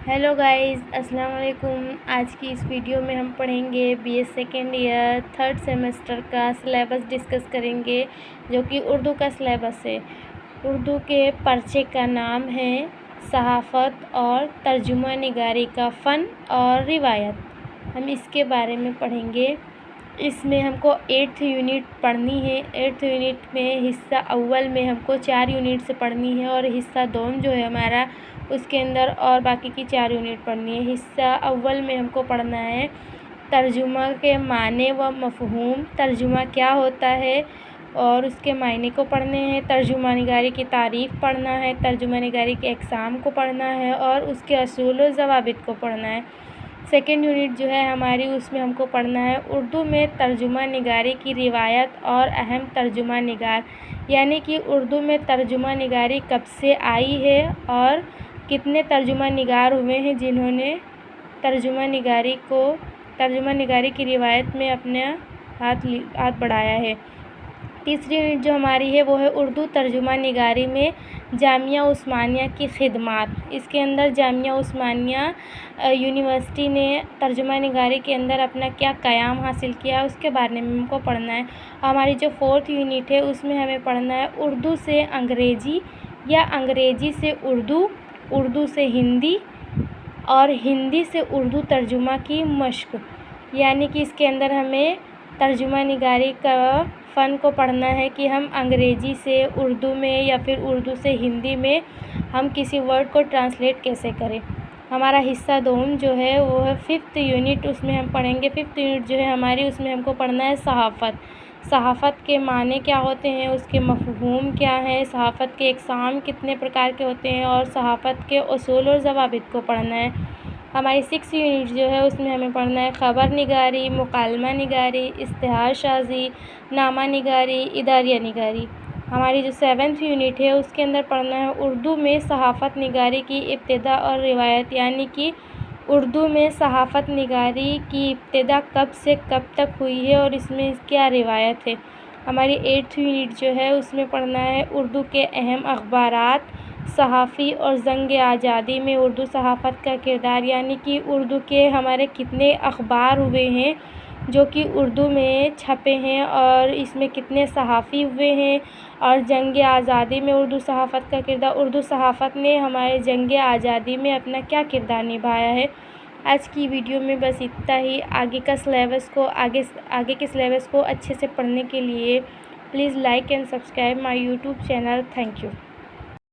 Hello guys, अस्सलाम वालेकुम। आज की इस वीडियो में हम पढ़ेंगे BA second year third semester का सिलेबस डिस्कस करेंगे, जो कि उर्दू का सिलेबस है। उर्दू के पर्चे का नाम है सहाफ़त और तर्जुमा निगारी का फ़न और रिवायत। हम इसके बारे में पढ़ेंगे। इसमें हमको 8th यूनिट पढ़नी है। 8th यूनिट में हिस्सा अव्वल में हमको 4 यूनिट से पढ़नी है और हिस्सा दोम जो है हमारा उसके अंदर और बाकी की 4 यूनिट पढ़नी है। हिस्सा अव्वल में हमको पढ़ना है तर्जुमा के माने व मफ़हूम, तर्जुमा क्या होता है और उसके मायने को पढ़ने हैं। तर्जुमा निगारी की तारीफ़ पढ़ना है, तर्जुमा निगारी के अक़साम को पढ़ना है और उसके असूल व ज़वाबित को पढ़ना है। सेकेंड यूनिट जो है हमारी, उसमें हमको पढ़ना है उर्दू में तर्जुमा निगारी की रिवायत और अहम तर्जुमा निगार, यानी कि उर्दू में तर्जुमा निगारी कब से आई है और कितने तर्जुमा निगार हुए हैं जिन्होंने तर्जुमा निगारी की रिवायत में अपने हाथ बढ़ाया है। तीसरी यूनिट जो हमारी है वो है उर्दू तर्जुमा निगारी में जामिया उस्मानिया की खिदमात। इसके अंदर जामिया उस्मानिया यूनिवर्सिटी ने तर्जुमा निगारी के अंदर अपना क्या क़याम हासिल किया उसके बारे में हमको पढ़ना है। हमारी जो 4th यूनिट है उसमें हमें पढ़ना है उर्दू से अंग्रेज़ी या अंग्रेज़ी से उर्दू, उर्दू से हिंदी और हिंदी से उर्दू तर्जुमा की मश्क, यानी कि इसके अंदर हमें तर्जुमा निगारी का फ़न को पढ़ना है कि हम अंग्रेज़ी से उर्दू में या फिर उर्दू से हिंदी में हम किसी वर्ड को ट्रांसलेट कैसे करें। हमारा हिस्सा दोम जो है वो है 5th यूनिट, उसमें हम पढ़ेंगे 5th यूनिट जो है हमारी, उसमें हमको पढ़ना है सहाफ़त। सहाफ़त के माने क्या होते हैं, उसके मफ़हूम क्या है, सहाफ़त के अक़साम कितने प्रकार के होते हैं और सहाफ़त के उसूल और ज़वाबित को पढ़ना है। हमारी 6th यूनिट जो है उसमें हमें पढ़ना है ख़बर निगारी, मुकालमा निगारी, इश्तिहार शाज़ी, नामा निगारी, इदारिया निगारी। हमारी जो 7th यूनिट है उसके अंदर पढ़ना है उर्दू में सहाफ़त निगारी की इब्तिदा और रिवायत, यानी कि उर्दू में सहाफ़त निगारी की इब्तिदा कब से कब तक हुई है और इसमें क्या रिवायत है। हमारी 8th यूनिट जो है उसमें पढ़ना है उर्दू के अहम अखबारात, सहाफ़ी और ज़ंग आज़ादी में उर्दू सहाफ़त का किरदार, यानी कि उर्दू के हमारे कितने अखबार हुए हैं जो कि उर्दू में छपे हैं और इसमें कितने सहाफ़ी हुए हैं, और जंग आज़ादी में उर्दू सहाफ़त का किरदार, उर्दू सहाफ़त ने हमारे जंग आज़ादी में अपना क्या किरदार निभाया है। आज की वीडियो में बस इतना ही। आगे के सिलेबस को अच्छे से पढ़ने के लिए please like and subscribe my YouTube channel. Thank you.